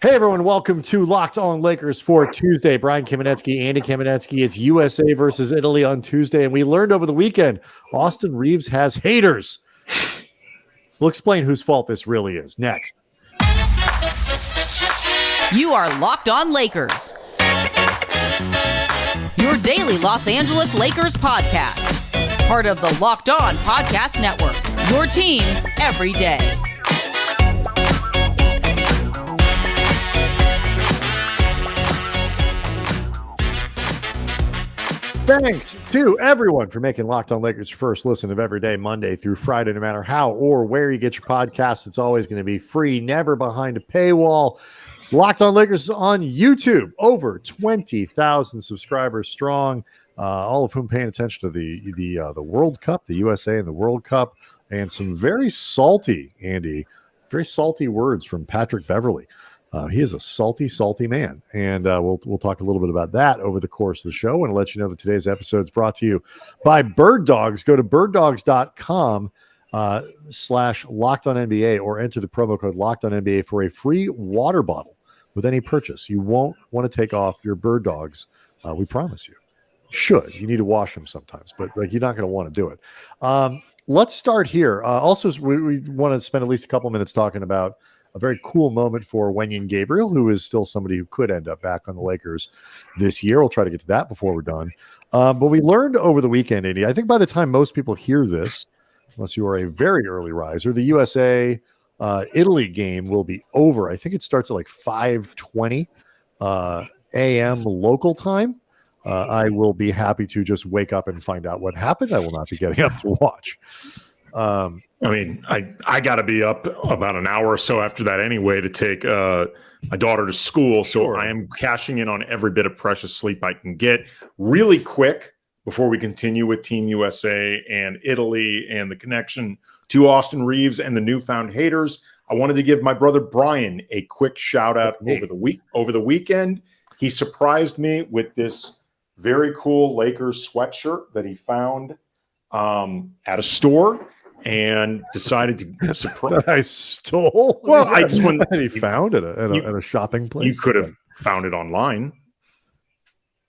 Hey everyone, welcome to Locked On Lakers for Tuesday. Brian Kamenetsky, Andy Kamenetsky. It's USA versus Italy on Tuesday, and we learned over the weekend Austin Reaves has haters. We'll explain whose fault this really is next. You are Locked On Lakers, your daily Los Angeles Lakers podcast. Part of the Locked On Podcast Network, your team every day. Thanks to everyone for making Locked On Lakers first listen of every day, Monday through Friday, no matter how or where you get your podcasts. It's always going to be free, never behind a paywall. Locked On Lakers is on YouTube, over 20,000 subscribers strong, all of whom paying attention to the World Cup, the USA and the World Cup, and some very salty, Andy, very salty words from Patrick Beverley. He is a salty, salty man, and we'll talk a little bit about that over the course of the show. And let you know that today's episode is brought to you by Bird Dogs. Go to birddogs.com /LockedOnNBA or enter the promo code LockedOnNBA for a free water bottle with any purchase. You won't want to take off your Bird Dogs. We promise you. You need to wash them sometimes, but you're not going to want to do it. Let's start here. Also, we want to spend at least a couple minutes talking about a very cool moment for Wenyen Gabriel, who is still somebody who could end up back on the Lakers this year. We'll try to get to that before we're done. But we learned over the weekend, Andy, I think by the time most people hear this, unless you are a very early riser, the USA Italy game will be over. I think it starts at 5:20 a.m. local time. I will be happy to just wake up and find out what happened. I will not be getting up to watch. I got to be up about an hour or so after that anyway to take my daughter to school. So Sure. I am cashing in on every bit of precious sleep I can get. Really quick, before we continue with Team USA and Italy and the connection to Austin Reaves and the newfound haters, I wanted to give my brother Brian a quick shout out over the weekend. He surprised me with this very cool Lakers sweatshirt that he found at a store. And decided to surprise. I stole. Well, I just went. He found it at a shopping place. You could have found it online.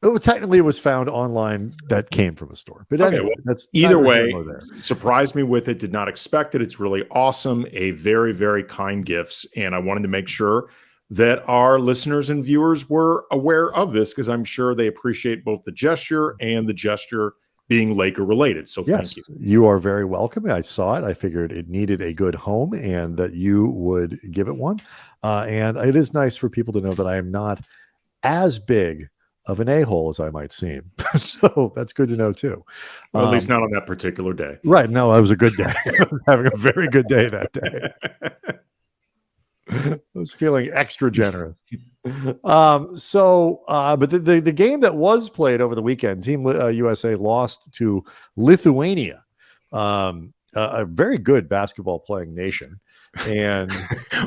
Oh, technically, it was found online. That came from a store. But anyway, that's either way. Surprised me with it. Did not expect it. It's really awesome. A very, very kind gifts, and I wanted to make sure that our listeners and viewers were aware of this because I'm sure they appreciate both the gesture and the gesture being Laker related. So yes, thank you. You are very welcome. I saw it. I figured it needed a good home and that you would give it one. And it is nice for people to know that I am not as big of an a-hole as I might seem. So that's good to know too. Well, at least not on that particular day. Right. No, it was a good day. Having a very good day that day. I was feeling extra generous. But the game that was played over the weekend, Team USA lost to Lithuania, a very good basketball playing nation. And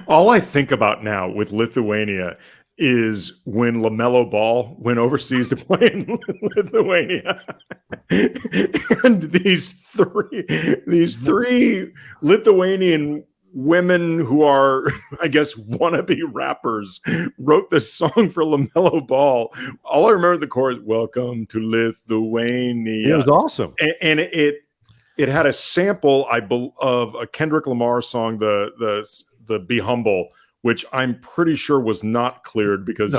all I think about now with Lithuania is when LaMelo Ball went overseas to play in Lithuania, and these three Lithuanian women who are, I guess, wannabe rappers wrote this song for LaMelo Ball. All I remember the chorus, "Welcome to Lithuania." It was awesome. And it had a sample, of a Kendrick Lamar song, the Be Humble, which I'm pretty sure was not cleared because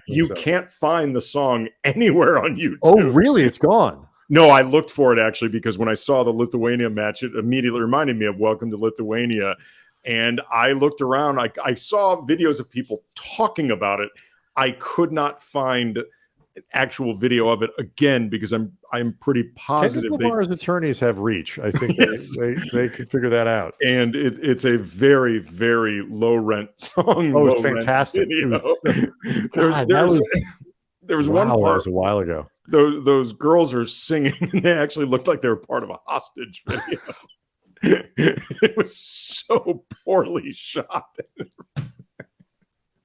you can't find the song anywhere on YouTube. Oh, really? It's gone. No, I looked for it actually because when I saw the Lithuania match, it immediately reminded me of Welcome to Lithuania. And I looked around. I saw videos of people talking about it. I could not find an actual video of it again because I'm pretty positive Lamar's attorneys have reach. I think yes. they could figure that out. And it's a very, very low rent song. Oh, it's fantastic. There was one part. That was a while ago. Those girls are singing, and they actually looked like they were part of a hostage video. It was so poorly shot.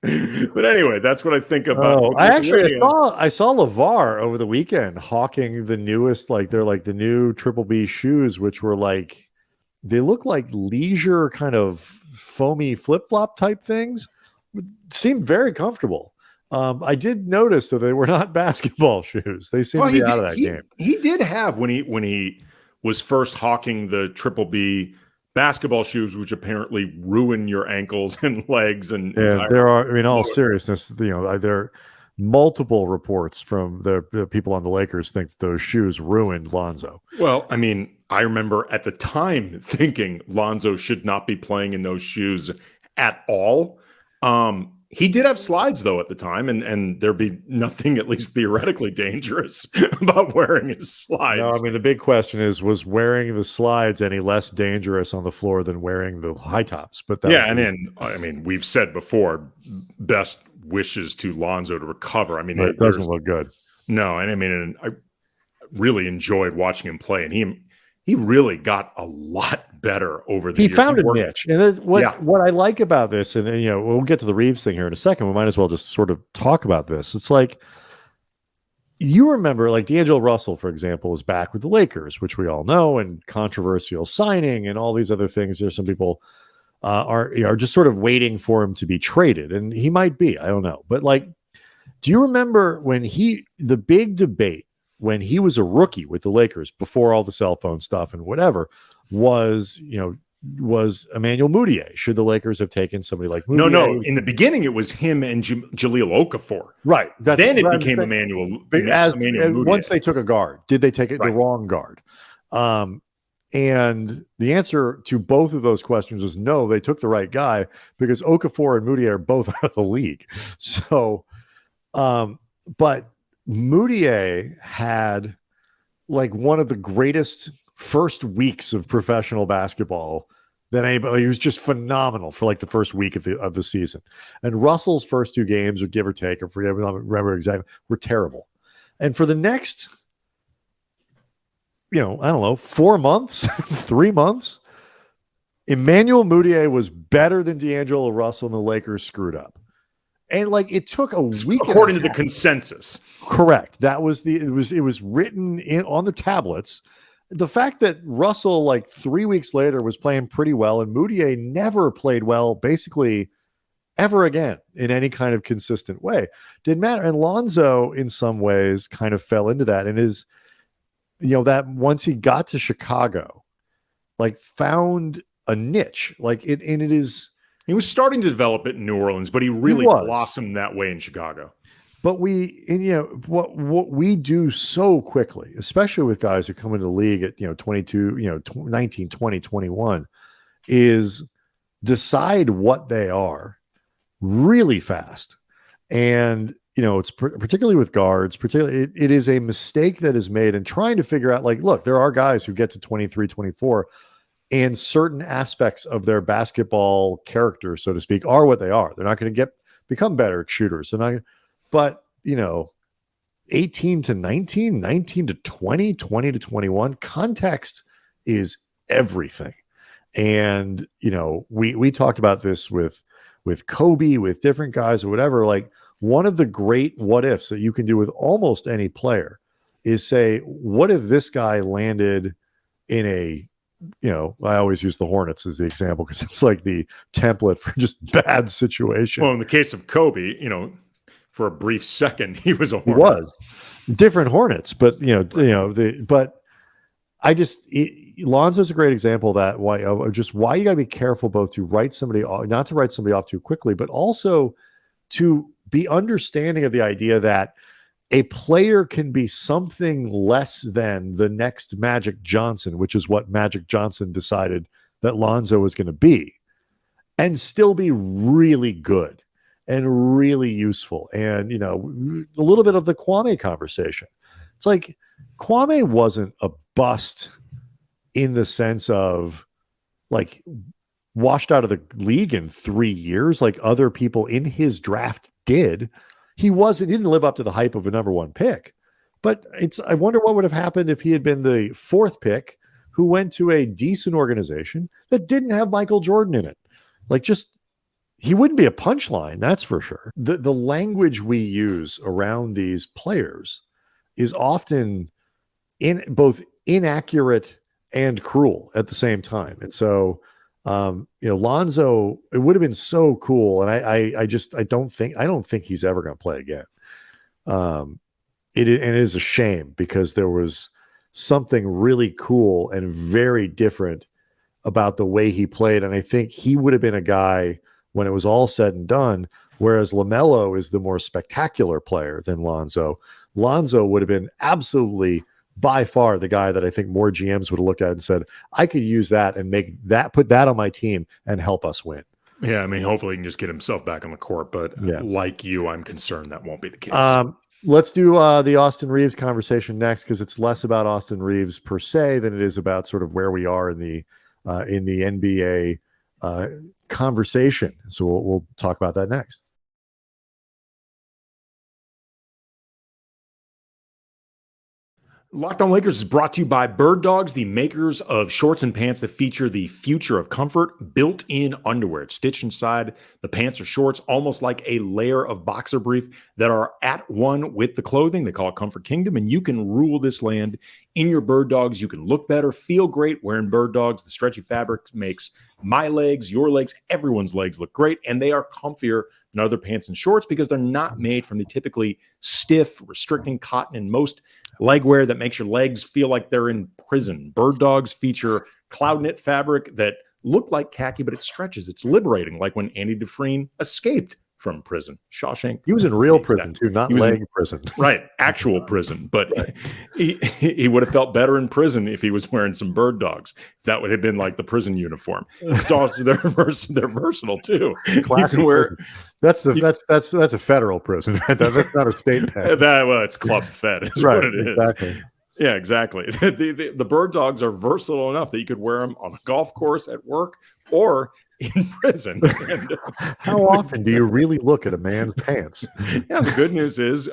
But anyway, that's what I think about. I saw LeVar over the weekend hawking the newest, they're the new Triple B shoes, which were they look like leisure kind of foamy flip flop type things. seemed very comfortable. I did notice that they were not basketball shoes. They seemed to be out of that game. He did have when he was first hawking the Triple B basketball shoes, which apparently ruin your ankles and legs. And there are, in all seriousness, there are multiple reports from the people on the Lakers think those shoes ruined Lonzo. Well, I mean, I remember at the time thinking Lonzo should not be playing in those shoes at all. He did have slides though at the time, and there'd be nothing at least theoretically dangerous about wearing his slides. No, I mean the big question is, was wearing the slides any less dangerous on the floor than wearing the high tops? But I mean, we've said before, best wishes to Lonzo to recover. I mean, it doesn't look good. No, and I mean, and I really enjoyed watching him play, and he really got a lot better over the years. He found a niche. And what I like about this, and we'll get to the Reaves thing here in a second. We might as well just sort of talk about this. It's like, you remember, like D'Angelo Russell, for example, is back with the Lakers, which we all know, and controversial signing and all these other things. There's some people are just sort of waiting for him to be traded, and he might be. I don't know. But like, do you remember when the big debate when he was a rookie with the Lakers before all the cell phone stuff and whatever was Emmanuel Mudiay? Should the Lakers have taken somebody like Mudiay? No. In the beginning, it was him and Jahlil Okafor. Right. Then it became Emmanuel Mudiay. Once they took a guard, did they take the wrong guard? And the answer to both of those questions was no, they took the right guy, because Okafor and Mudiay are both out of the league. So, but Mudiay had like one of the greatest first weeks of professional basketball than anybody. He was just phenomenal for like the first week of the season. And Russell's first two games, or give or take, or forget, I don't remember exactly, were terrible. And for the next, I don't know, 4 months, 3 months, Emmanuel Mudiay was better than D'Angelo Russell, and the Lakers screwed up. And like, it took a week, according to the consensus. Correct. That was it was written on the tablets. The fact that Russell, like 3 weeks later, was playing pretty well, and Mudiay never played well, basically ever again in any kind of consistent way, didn't matter. And Lonzo, in some ways, kind of fell into that, and is, that once he got to Chicago, like found a niche, like it, and it is. He was starting to develop it in New Orleans, but he really blossomed that way in Chicago. But what we do so quickly, especially with guys who come into the league at 22, 19, 20, 21, is decide what they are really fast. And it's particularly with guards, it is a mistake that is made in trying to figure out, like, look, there are guys who get to 23, 24, and certain aspects of their basketball character, so to speak, are what they are. They're not going to become better shooters. But 18 to 19, 19 to 20, 20 to 21, context is everything. And we talked about this with Kobe, with different guys or whatever. Like, one of the great what ifs that you can do with almost any player is say, what if this guy landed in a, I always use the Hornets as the example because it's like the template for just bad situation. Well, in the case of Kobe, for a brief second, he was a Hornet. He was different Hornets, but Lonzo's a great example of that. Why you got to be careful both to write somebody off, not to write somebody off too quickly, but also to be understanding of the idea that a player can be something less than the next Magic Johnson, which is what Magic Johnson decided that Lonzo was going to be, and still be really good and really useful. And, a little bit of the Kwame conversation. It's like Kwame wasn't a bust in the sense of like washed out of the league in 3 years, like other people in his draft did. He didn't live up to the hype of a number one pick, but I wonder what would have happened if he had been the fourth pick who went to a decent organization that didn't have Michael Jordan in it. Like, he wouldn't be a punchline. That's for sure. The language we use around these players is often both inaccurate and cruel at the same time. And so Lonzo, it would have been so cool. And I don't think he's ever going to play again. It is a shame because there was something really cool and very different about the way he played. And I think he would have been a guy when it was all said and done, whereas LaMelo is the more spectacular player than Lonzo. Lonzo would have been absolutely by far the guy that I think more GMs would have looked at and said, I could use that and put that on my team and help us win. Yeah, I mean, hopefully he can just get himself back on the court. But like you, I'm concerned that won't be the case. Let's do the Austin Reaves conversation next, because it's less about Austin Reaves per se than it is about sort of where we are in the NBA conversation. So we'll talk about that next. Locked On Lakers is brought to you by Bird Dogs, the makers of shorts and pants that feature the future of comfort, built-in underwear. It's stitched inside the pants or shorts, almost like a layer of boxer brief that are at one with the clothing. They call it Comfort Kingdom, and you can rule this land in your Bird Dogs. You can look better, feel great wearing Bird Dogs. The stretchy fabric makes my legs, your legs, everyone's legs look great, and they are comfier than other pants and shorts because they're not made from the typically stiff, restricting cotton and most leg wear that makes your legs feel like they're in prison. Bird Dogs feature cloud knit fabric that look like khaki, but it stretches. It's liberating, like when Andy Dufresne escaped from prison. Shawshank. He was in real prison too, not leg prison. Right, actual prison. But he would have felt better in prison if he was wearing some Bird Dogs. That would have been like the prison uniform. It's also they're versatile too. Classic. That's a federal prison. That's not a state pen. It's club fed. Is right, what it is. Exactly. Yeah, exactly. The Bird Dogs are versatile enough that you could wear them on a golf course, at work, or in prison. How often do you really look at a man's pants? Yeah, the good news is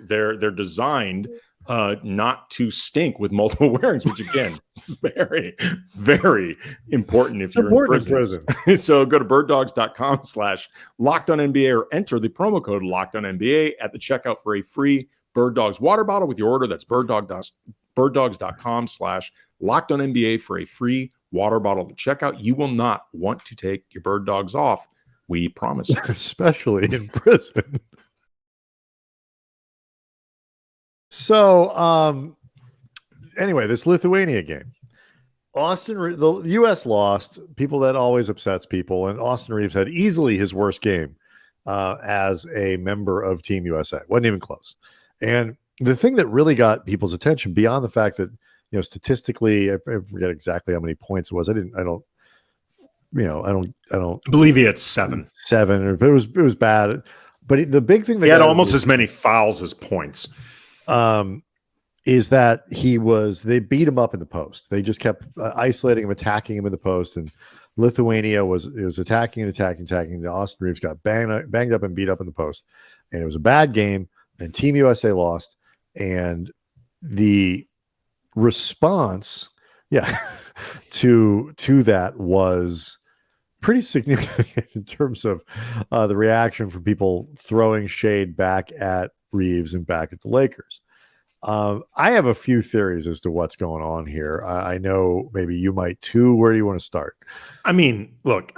they're designed not to stink with multiple wearings, which again, very, very important if you're in prison. So go to birddogs.com/LockedOnNBA or enter the promo code LockedOnNBA at the checkout for a free Bird Dogs water bottle with your order. That's birddogs.com/LockedOnNBA for a free water bottle to checkout. You will not want to take your Bird Dogs off. We promise. Especially in prison. So, anyway, this Lithuania game, the U.S. lost. People, that always upsets people, and Austin Reaves had easily his worst game as a member of Team USA. Wasn't even close. And the thing that really got people's attention, beyond the fact that, statistically, I forget exactly how many points it was. I don't believe he had seven, but it was bad. But the big thing that he had almost as many fouls as points. Is that they beat him up in the post. They just kept isolating him, attacking him in the post, and Lithuania was attacking. And Austin Reaves got banged up and beat up in the post, and it was a bad game. And Team USA lost, and the response, to that was pretty significant in terms of the reaction from people throwing shade back at Reaves and back at the Lakers. I have a few theories as to what's going on here. I know maybe you might too. Where do you want to start? I mean, look,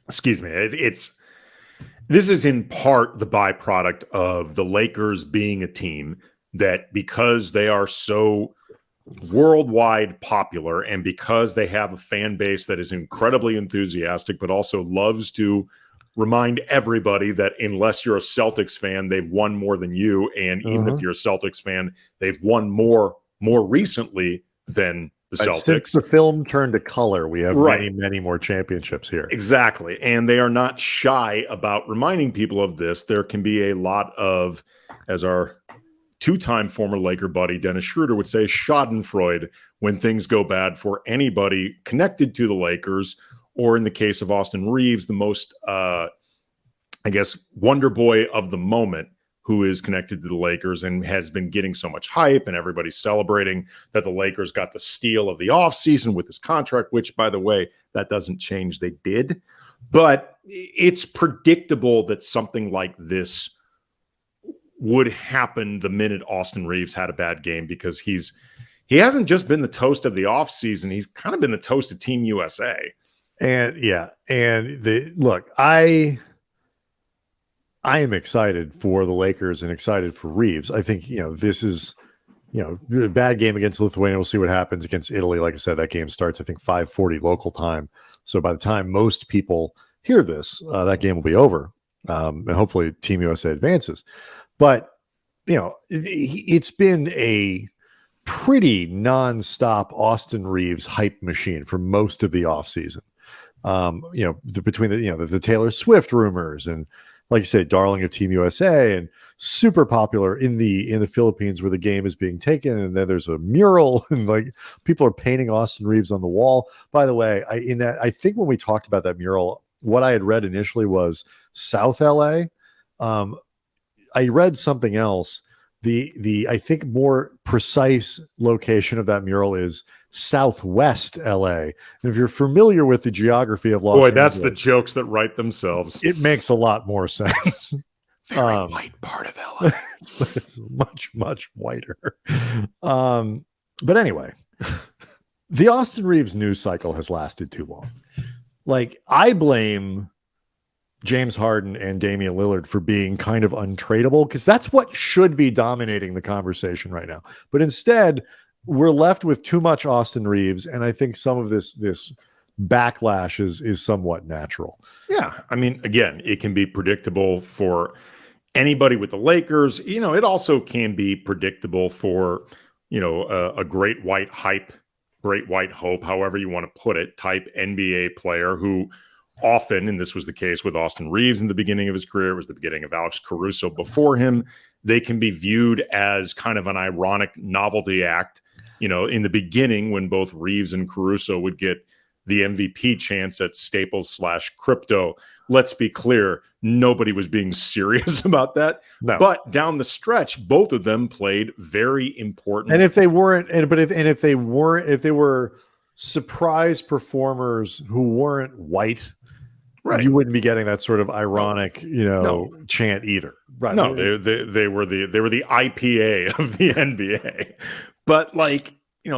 excuse me. This is in part the byproduct of the Lakers being a team that, because they are so worldwide popular and because they have a fan base that is incredibly enthusiastic, but also loves to remind everybody that unless you're a Celtics fan, they've won more than you. And even if you're a Celtics fan, they've won more recently than the Celtics. Since the film turned to color, we have many, many more championships here. Exactly. And they are not shy about reminding people of this. There can be a lot of, as our two-time former Laker buddy Dennis Schroeder would say, schadenfreude when things go bad for anybody connected to the Lakers, or in the case of Austin Reaves, the most, wonder boy of the moment, who is connected to the Lakers and has been getting so much hype, and everybody's celebrating that the Lakers got the steal of the offseason with his contract, which, by the way, that doesn't change. They did. But it's predictable that something like this would happen the minute Austin Reaves had a bad game, because he's he hasn't just been the toast of the offseason. He's kind of been the toast of Team USA. And look, I am excited for the Lakers and excited for Reaves. I think, this is, a bad game against Lithuania. We'll see what happens against Italy. Like I said, that game starts, I think, 5:40 local time. So by the time most people hear this, that game will be over. And hopefully Team USA advances. But, it's been a pretty nonstop Austin Reaves hype machine for most of the offseason. Between the Taylor Swift rumors and, like you said, darling of Team USA, and super popular in the Philippines where the game is being taken, and then there's a mural and like people are painting Austin Reaves on the wall. By the way, I think when we talked about that mural, what I had read initially was South LA. I read something else. The I think more precise location of that mural is Southwest LA. And if you're familiar with the geography of Los Angeles, that's the jokes that write themselves. It makes a lot more sense. Very white part of LA. It's much, much whiter. But anyway, the Austin Reaves news cycle has lasted too long. Like, I blame James Harden and Damian Lillard for being kind of untradeable, because that's what should be dominating the conversation right now. But instead, we're left with too much Austin Reaves, and I think some of this backlash is somewhat natural. Yeah, I mean, again, it can be predictable for anybody with the Lakers. It also can be predictable for a great white hype, great white hope, however you want to put it, type NBA player who often, and this was the case with Austin Reaves in the beginning of his career, it was the beginning of Alex Caruso before him, they can be viewed as kind of an ironic novelty act. In the beginning, when both Reaves and Caruso would get the MVP chance at Staples/Crypto, let's be clear, nobody was being serious about that. No. But down the stretch, both of them played very important. And if they were surprise performers who weren't white, right, you wouldn't be getting that sort of ironic, chant either. Right? No, they were the IPA of the NBA. But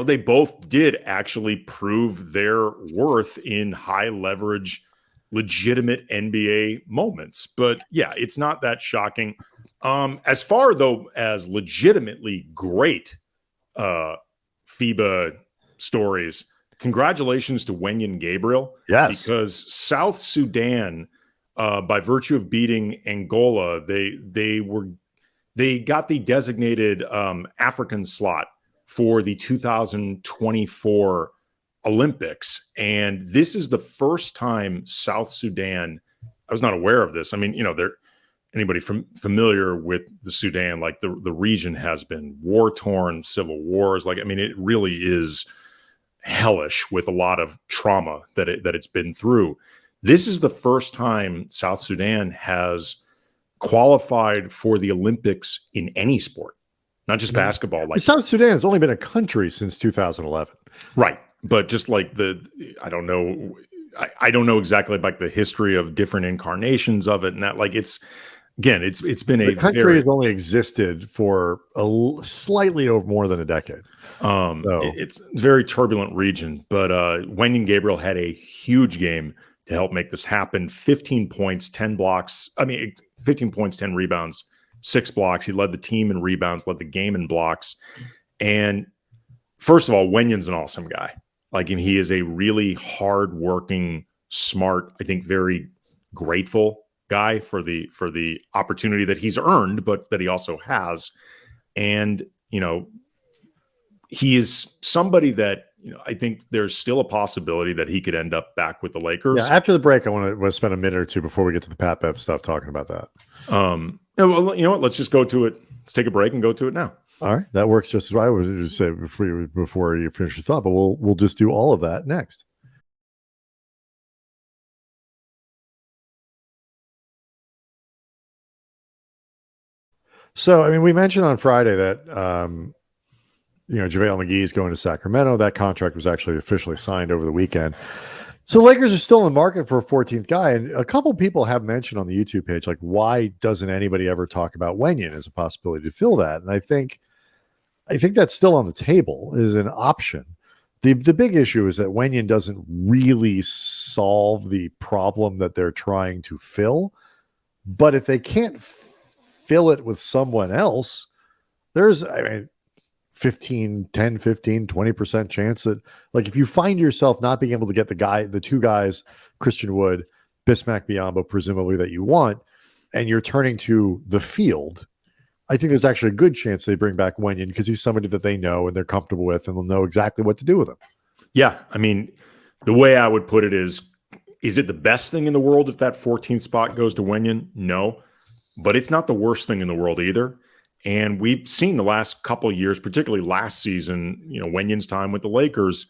they both did actually prove their worth in high leverage, legitimate NBA moments. But yeah, it's not that shocking. As far though as legitimately great FIBA stories, congratulations to Wenyen Gabriel. Yes, because South Sudan, by virtue of beating Angola, they got the designated African slot for the 2024 Olympics. And this is the first time South Sudan, I was not aware of this. I mean, anybody familiar with the Sudan, like the region has been war-torn, civil wars. It really is hellish with a lot of trauma that it's been through. This is the first time South Sudan has qualified for the Olympics in any sport. Not just basketball. South Sudan has only been a country since 2011. Right. But just I don't know exactly about the history of different incarnations of it. And that it's been the country has only existed for slightly over more than a decade. It's a very turbulent region, but Wenyen Gabriel had a huge game to help make this happen. 15 points, 10 blocks. 15 points, 10 rebounds, 6 blocks. He led the team in rebounds, led the game in blocks. And first of all, Wenyen's an awesome guy. And he is a really hardworking, smart, I think very grateful guy for the opportunity that he's earned, but that he also has. And, he is somebody that, I think there's still a possibility that he could end up back with the Lakers. Yeah, after the break, I want to spend a minute or two before we get to the Pat Bev stuff talking about that. Well, you know what? Let's just go to it. Let's take a break and go to it now. All right, that works just as well. I was going to say before you finish your thought, but we'll just do all of that next. So, we mentioned on Friday that JaVale McGee is going to Sacramento. That contract was actually officially signed over the weekend. So Lakers are still in the market for a 14th guy. And a couple people have mentioned on the YouTube page, why doesn't anybody ever talk about Wenyen as a possibility to fill that? And I think I think that's still on the table is an option. The big issue is that Wenyen doesn't really solve the problem that they're trying to fill. But if they can't fill it with someone else, there's, 20% chance that, like, if you find yourself not being able to get the two guys, Christian Wood, Bismack Biyombo, presumably that you want, and you're turning to the field, I think there's actually a good chance they bring back Wenyen because he's somebody that they know and they're comfortable with and they'll know exactly what to do with him. Yeah. I mean, the way I would put it is it the best thing in the world if that 14th spot goes to Wenyen? No. But it's not the worst thing in the world either. And we've seen the last couple of years, particularly last season, Wenyen's time with the Lakers,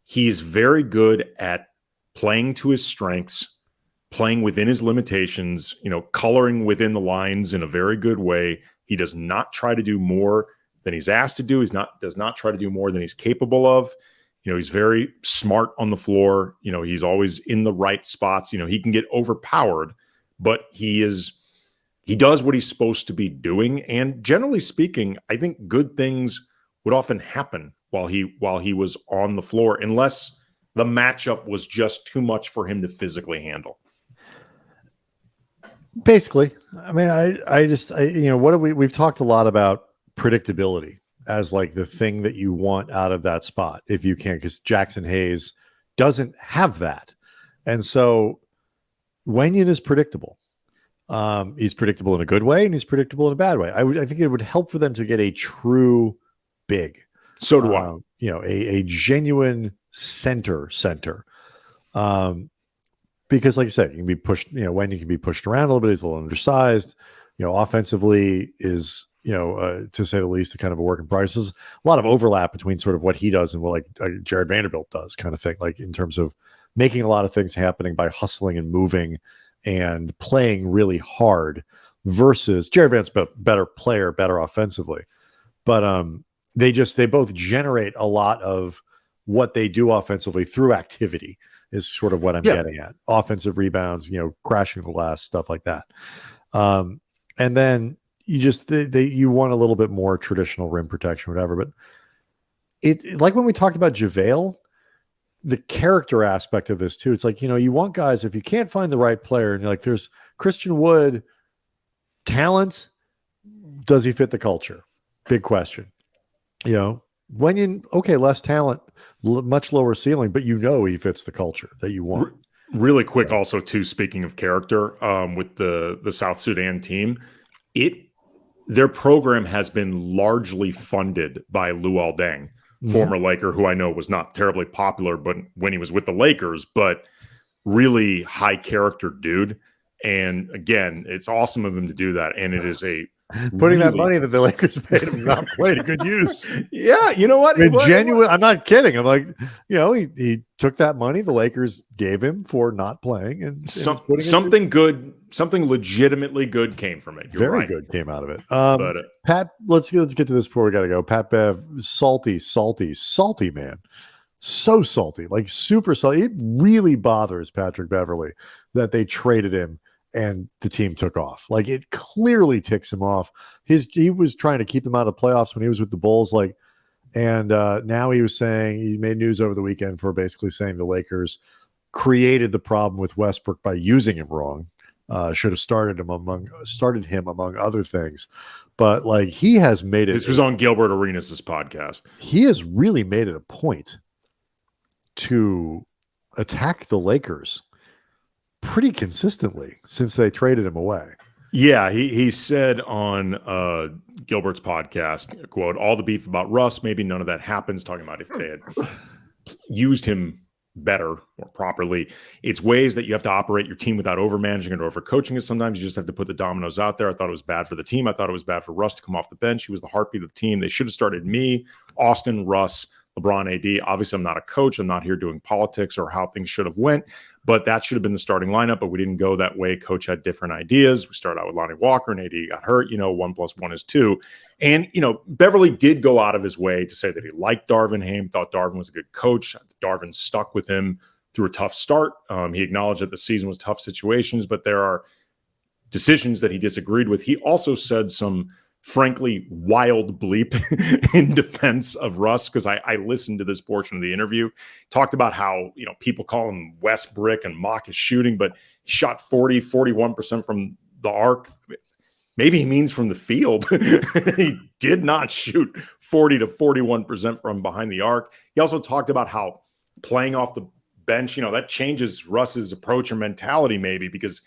he's very good at playing to his strengths, playing within his limitations, coloring within the lines in a very good way. He does not try to do more than he's asked to do. Does not try to do more than he's capable of. He's very smart on the floor. He's always in the right spots. He can get overpowered, but he does what he's supposed to be doing. And generally speaking, I think good things would often happen while he was on the floor, unless the matchup was just too much for him to physically handle. Basically, I mean, we've talked a lot about predictability as like the thing that you want out of that spot if you can, because Jackson Hayes doesn't have that. And so Wenyen is predictable. He's predictable in a good way and he's predictable in a bad way. I think it would help for them to get a true big. So do I. A genuine center. Because like I said, you can be pushed, Wenyen can be pushed around a little bit. He's a little undersized, offensively is, to say the least, a kind of a work in progress. There's a lot of overlap between sort of what he does and what Jared Vanderbilt does, kind of thing, like in terms of making a lot of things happening by hustling and moving and playing really hard versus Jared Van's better player, better offensively. But they both generate a lot of what they do offensively through activity is sort of what I'm getting at. Offensive rebounds, crashing the glass, stuff like that. And then you want a little bit more traditional rim protection, whatever. But it like when we talked about JaVale, the character aspect of this too. It's like, you want guys, if you can't find the right player and you're like, there's Christian Wood, talent, does he fit the culture? Big question. Wenyen, okay, less talent, much lower ceiling, but he fits the culture that you want. Really quick, also too. Speaking of character, with the South Sudan team, their program has been largely funded by Luol Deng, former Laker, who I know was not terribly popular, but when he was with the Lakers, but really high character dude. And again, it's awesome of him to do that, and it is putting that money that the Lakers paid him not quite a good use. Yeah, you know what? I'm not kidding. I'm like, he took that money the Lakers gave him for not playing, and something legitimately good came from it. Very good came out of it. Pat, let's get to this before we got to go. Pat Bev, salty man, so salty, like super salty. It really bothers Patrick Beverley that they traded him and the team took off. Like, it clearly ticks him off. He was trying to keep them out of the playoffs when he was with the Bulls. And now he was saying, he made news over the weekend for basically saying the Lakers created the problem with Westbrook by using him wrong. Should have started him among other things. But he has made it. This was on Gilbert Arenas' podcast. He has really made it a point to attack the Lakers pretty consistently since they traded him away. Yeah, he said on Gilbert's podcast, quote, all the beef about Russ, maybe none of that happens, talking about if they had used him better or properly. It's ways that you have to operate your team without overmanaging it or overcoaching it. Sometimes you just have to put the dominoes out there. I thought it was bad for the team. I thought it was bad for Russ to come off the bench. He was the heartbeat of the team. They should have started me, Austin, Russ, LeBron, AD. Obviously, I'm not a coach. I'm not here doing politics or how things should have went, but that should have been the starting lineup, but we didn't go that way. Coach had different ideas. We started out with Lonnie Walker and AD got hurt. 1 + 1 is 2. And, Beverley did go out of his way to say that he liked Darvin Ham, thought Darvin was a good coach. Darvin stuck with him through a tough start. He acknowledged that the season was tough situations, but there are decisions that he disagreed with. He also said some frankly wild bleep in defense of Russ, because I listened to this portion of the interview. Talked about how, people call him West Brick and mock his shooting, but he shot 41% from the arc. Maybe he means from the field. He did not shoot 40 to 41% from behind the arc. He also talked about how playing off the bench, that changes Russ's approach or mentality, maybe because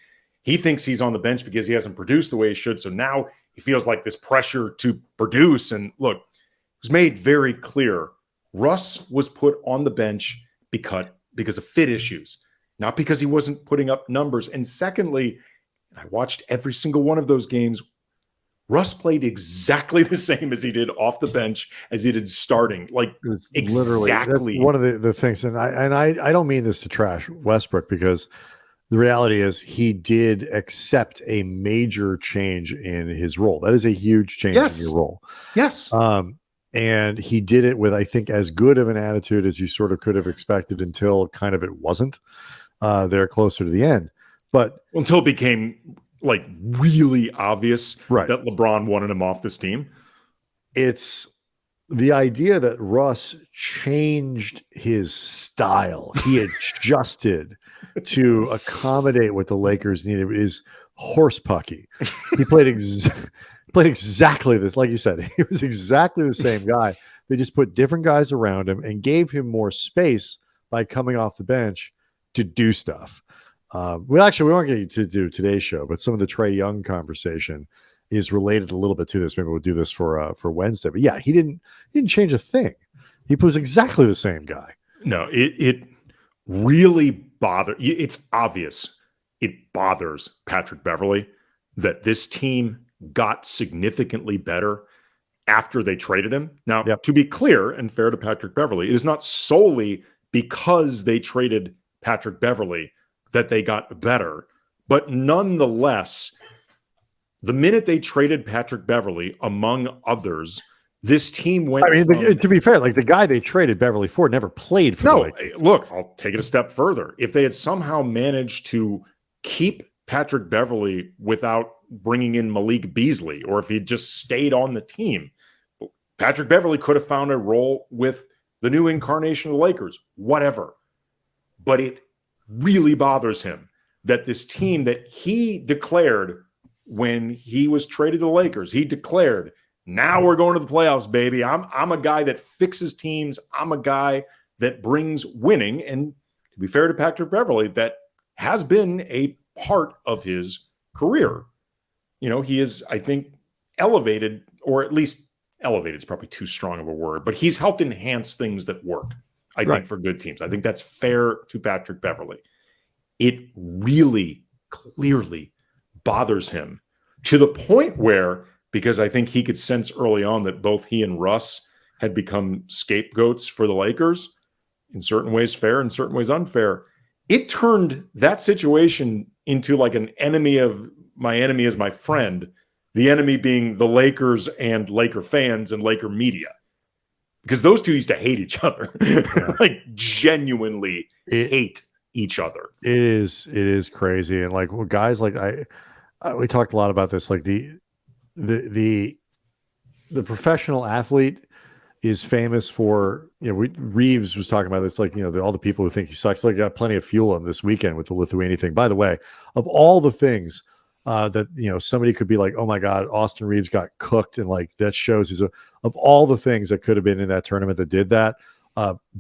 he thinks he's on the bench because he hasn't produced the way he should. So now he feels like this pressure to produce. And look, it was made very clear. Russ was put on the bench because of fit issues, not because he wasn't putting up numbers. And secondly, I watched every single one of those games. Russ played exactly the same as he did off the bench as he did starting. Like exactly. One of the things, and I don't mean this to trash Westbrook, because the reality is he did accept a major change in his role. That is a huge change in your role. Yes. And he did it with, I think, as good of an attitude as you sort of could have expected until kind of it wasn't there closer to the end. But until it became like really obvious right. that LeBron wanted him off this team. It's the idea that Russ changed his style. He adjusted to accommodate what the Lakers needed is horse pucky. He played exactly this. Like you said, he was exactly the same guy. They just put different guys around him and gave him more space by coming off the bench to do stuff. We weren't going to do today's show, but some of the Trae Young conversation is related a little bit to this. Maybe we'll do this for Wednesday. But yeah, he didn't change a thing. He was exactly the same guy. No, it really bothers. It's obvious. It bothers Patrick Beverley that this team got significantly better after they traded him. Now, to be clear and fair to Patrick Beverley, it is not solely because they traded Patrick Beverley that they got better. But nonetheless, the minute they traded Patrick Beverley, among others, this team went. To be fair, like the guy they traded Beverley for never played for. No, look, I'll take it a step further. If they had somehow managed to keep Patrick Beverley without bringing in Malik Beasley, or if he just stayed on the team, Patrick Beverley could have found a role with the new incarnation of the Lakers, whatever. But it really bothers him that this team that he declared when he was traded to the Lakers, he declared, now we're going to the playoffs, baby. I'm a guy that fixes teams. I'm a guy that brings winning. And to be fair to Patrick Beverley, that has been a part of his career. He is, I think, elevated, or at least elevated is probably too strong of a word, but he's helped enhance things that work. I think for good teams. I think that's fair to Patrick Beverley. It really clearly bothers him to the point where, because I think he could sense early on that both he and Russ had become scapegoats for the Lakers, in certain ways fair, in certain ways unfair. It turned that situation into like an enemy of my enemy is my friend, the enemy being the Lakers and Laker fans and Laker media. Because those two used to hate each other, like genuinely hate each other. It is crazy, and like guys like we talked a lot about this. Like the professional athlete is famous for Reaves was talking about this. Like all the people who think he sucks. Like got plenty of fuel on this weekend with the Lithuania thing. By the way, of all the things that somebody could be like, oh my God, Austin Reaves got cooked, and like that shows of all the things that could have been in that tournament that did that,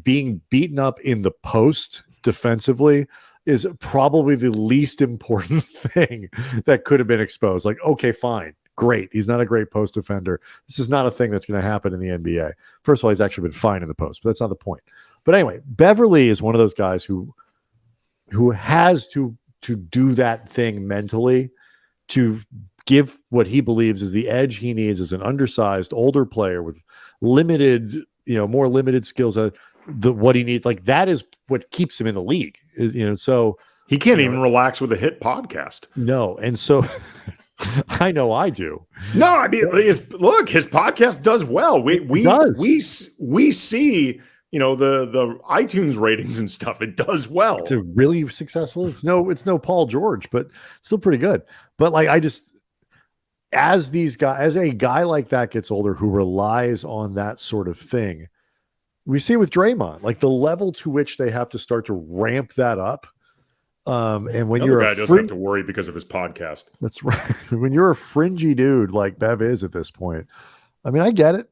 being beaten up in the post defensively is probably the least important thing that could have been exposed. Like, okay, fine, great. He's not a great post defender. This is not a thing that's going to happen in the NBA. First of all, he's actually been fine in the post, but that's not the point. But anyway, Beverley is one of those guys who has to do that thing mentally to give what he believes is the edge he needs as an undersized older player with limited, more limited skills. What he needs, like that is what keeps him in the league. Is so he can't even relax with a hit podcast. No, and so I know I do. No, I mean, his podcast does well. We see the iTunes ratings and stuff. It does well. It's really successful. It's no Paul George, but still pretty good. But like as a guy like that gets older who relies on that sort of thing, we see with Draymond, like the level to which they have to start to ramp that up. And when Another you're guy doesn't have to worry because of his podcast. that's right. When you're a fringy dude like Bev is at this point, I mean, I get it.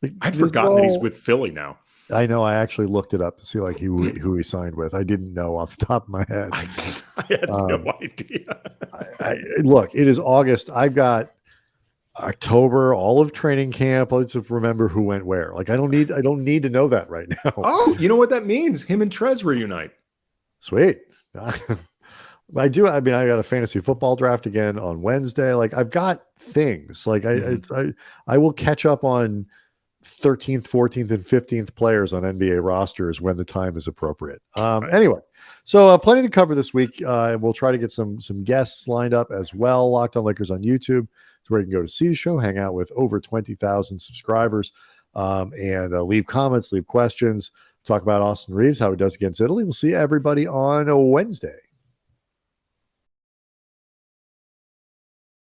Like, I'd forgotten that he's with Philly now. I know. I actually looked it up to see like who he signed with. I didn't know off the top of my head. I had no idea. Look, it is August. I've got October, all of training camp. Let's just remember who went where. Like I don't need to know that right now. Oh, you know what that means? Him and Trez reunite. Sweet. I do. I mean, I got a fantasy football draft again on Wednesday. Like I've got things. Like I will catch up on 13th, 14th, and 15th players on NBA rosters when the time is appropriate. Anyway, so plenty to cover this week. We'll try to get some guests lined up as well. Locked On Lakers on YouTube. It's where you can go to see the show, hang out with over 20,000 subscribers, and leave comments, leave questions, talk about Austin Reaves, how he does against Italy. We'll see everybody on a Wednesday.